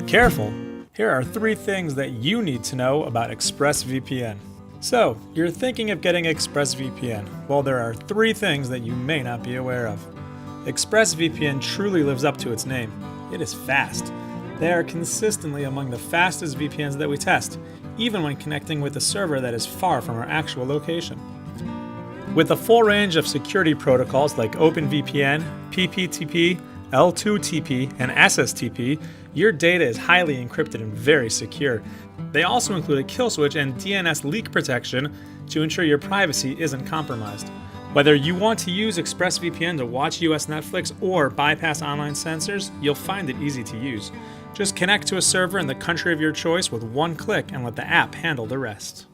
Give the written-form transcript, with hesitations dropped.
Careful! Here are 3 things that you need to know about Express VPN. So, you're thinking of getting Express VPN. Well, there are 3 things that you may not be aware of. Express VPN truly lives up to its name. It is fast. They are consistently among the fastest VPNs that we test, even when connecting with a server that is far from our actual location. With a full range of security protocols like OpenVPN, PPTP, L2TP, and SSTP, your data is highly encrypted and very secure. They also include a kill switch and DNS leak protection to ensure your privacy isn't compromised. Whether you want to use ExpressVPN to watch US Netflix or bypass online censors, you'll find it easy to use. Just connect to a server in the country of your choice with one click and let the app handle the rest.